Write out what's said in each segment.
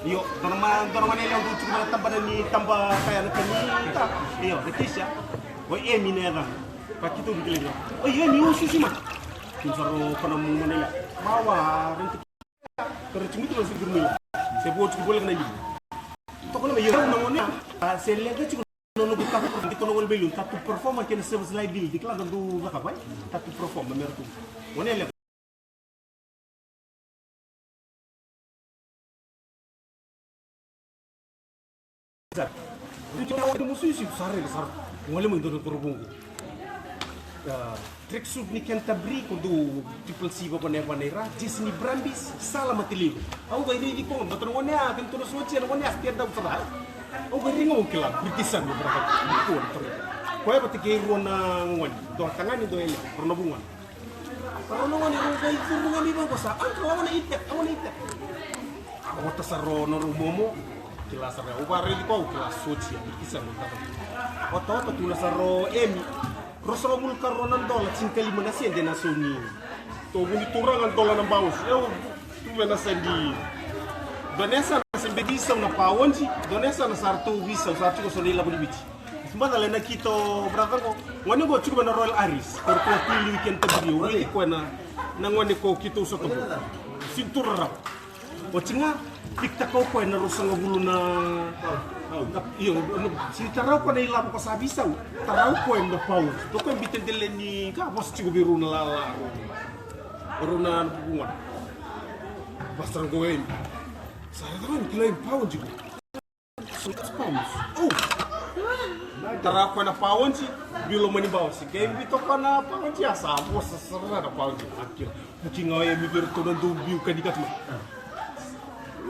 Yo, dorman ele ang gusto na tamba ni tamba kaya na kanita. Yo, Leticia. Oi, minera. Pakito bigla. Oi, ni usi sima. Kinsaro kana mo manila. Mawa, rento. Pero chimito lo sigurno. Se bo chibol na ni. To ko na yo na ngone. Se lega chiko no buka ko dito no belu tatu performance ken service live bill dikla do baka bay. Tatu perform mertu. Ngone le itu cuma ada musuh sih besar besar. Mulai menurut korbanku. Tracksuit ni Canterbury kudu triple C bapa nevanera. Jes ni Brambis salah mati liu. Aku gak ini kau betul ngone ah kan terus ngoceh ngone ah tiada usah. Aku gak ini ngomong kelak Britishan beberapa. Betul terus. Kau apa tiga ruang ngone. Doa tangan itu ele pernah bungan. Pernah ngone ngone itu bungan di bawah sah. Angkat ngone itek. Aku tersaro norumomo. Kelas ada, ubah ini kau kelas suci yang berkisar betul. Otot tu nasaro emi, rosro mulkar ronan dola cinta lima nasi yang denasuni. Tu bunyi turangan dola nambaus, tu benasendi. Donesa nasembe bisa na pawon si, donesa nasartu bisa, sartu ko solila buli bici. Semua dah lena kita berapa ko, wani ko cukup na Royal Aris, korpo pili weekend tadi, wani ko na wani ko kita usah tu. Sintura rap, ocinga. Tikta kau kau yang narusang ngabulu na, iyo, si tarau kau na ilap kau sabisaw, tarau kau yang napau, tu kau yang bitin dile ni, kau bos cigo biru na lala, biru na bunga, pasang kau yang, saya tahu ni kelain pau cigo, oh, tarau kau na pau ci, bilo mani bau si, kau yang bitok kau na pau ci asa, bos serah na pau ci, akhir, kucing awak yang mikir tu nanti biu kadikat mah.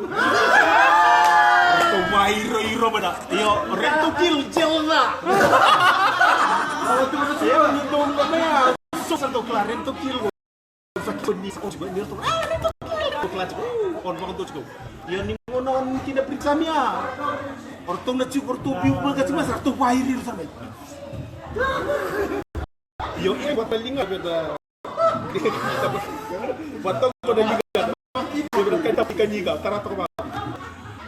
Reto iro beda. Yo, reto kill na. Kalau tu mana saya ni dong mana? So satu kelar reto kill. Sakit ni sakit juga ni tu. Reto kill. Kelar tu. On bangun tu cukup. Yo ni ngonon tidak periksa mia. Ortung na cukup ortu biu baga cuma satu wairi sampai. Yo ini buat telinga beda. Batang pada liga. Kita ikan juga, tarat apa?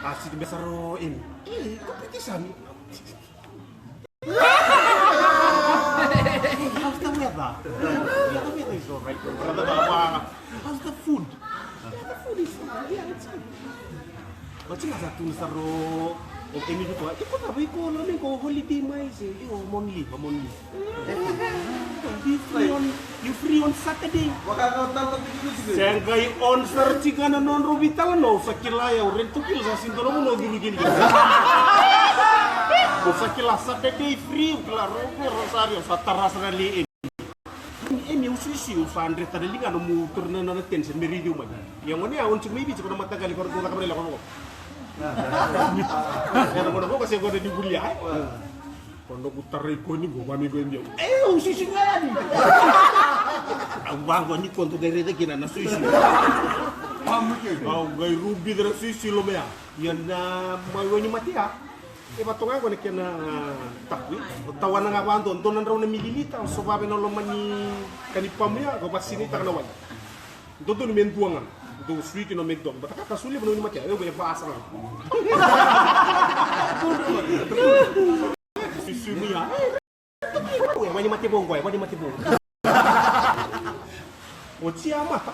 Asli di besaro ini. Kompetisi. How's the weather? The weather is alright. How's the food? The food is fine. Yeah, it's fine. Macam mana satu besaro? Ini tu apa? Ikut apa? Ikut holiday mais. Ikut monthly. You free on Saturday. Sengkai on searching kana non rubital no sakila ya rent to kill sa sindoro mo gini. Sakila Saturday free kala Rosario sa taras rally. Ini usisi usandre tadali kana mu turna na tension meridio man. Yang ngoni awon cumi bi cuma mata kali kordo ka kabela kono. Ya mo kasi ko di kuliah. Kondo putar ko ni go mami go endio. Usisi ngani. Ang bago ni konto dari kina na suisi. Gai rubi dari suisi lo mea. Yan na mayo ni matia. Batonga ko ni kina takwi. Tawana nga banto donan raw na mililita so babe no lo mani kanipamya go pasini taknawan. Dodo ni mentuangan. Do suiki no mekdom. Bata kasuli mo ni matia. Yo ba asa na. Suisi mia. Wani mati bongo, wani mati bongo. Ochi amata.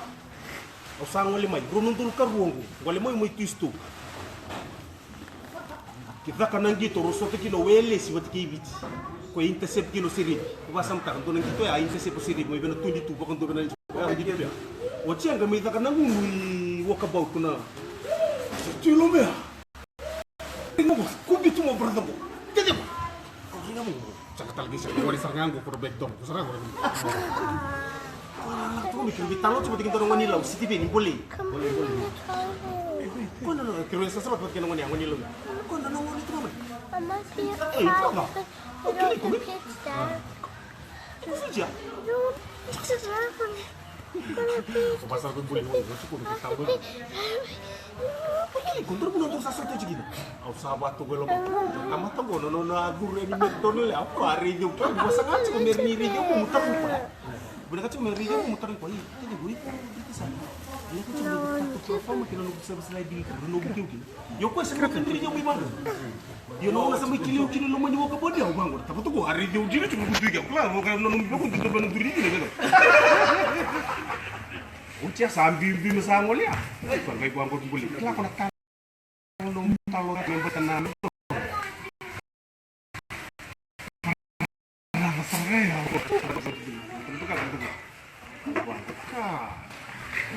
Osang wali mai, runundul karuangu. Wali mai mai twistu. Kita kanang gitu, roso kilo wele si wati kibiti. Ko intercept kilo sirib. Ko basam ta kanto nang gitu ya intercept sirib mo ibeno tundi tu bakon do na. Gitu ya. Ochi ang gamit kanang ngui walkabout na. Kilo me. Tingo ko gitu mo brother ko. Kede mo. Ko ringa mo. Cakap lagi saya wali sarang ko for back dong. Sarang ko. Kau mikir bitalo cuma tinggal orang Manila, City Bay ni boleh. Boleh. Kau nak kira sesuatu buat kena orang Manila. Kau nak orang itu mana? Masih Itu apa? Suja. Pasal tu boleh cukup kita tahu. Kuntur pun untuk sesuatu je gitu. Au sahabat tu kalau amat tu gono na guru ni McDonald apa hari tu kan masa kan cuma meri dia muter lupa. Budak kecil meri dia muter lupa. Ini gue itu sana. Dia tu cuma tak tahu makin lu selesai di lu bikin gitu. Yo kau sekarang kan dia mau mana? Dia nak sama kilo lu menjual ke dia bang. Tapi tu gua hari dia uji cuma butuh dia. Kelar mau kan lu bilang tu tu benar diri ni kan. Ucia sambil di mesang oleh. Kan kayak gua angkut boleh. Kelar kau nak kalau member tenang itu lah masalahnya tentu kan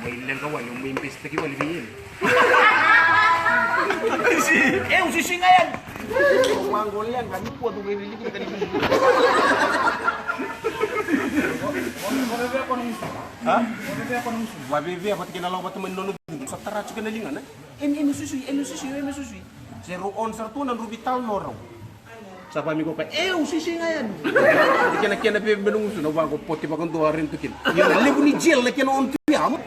main lang kawan yung main pesta ki wali biyen sisi ngayon manggol yan kan po to gani kita kan ha wabibi apa kinalaw ba tumendono sa taracho kanalingan ini susui zero on sartu nan rubital norong sa pami ko pa sisi ngayon kena pe benung suno ba ko poti pa kon tuarin tukin yun lebu ni gel na kena on tuyam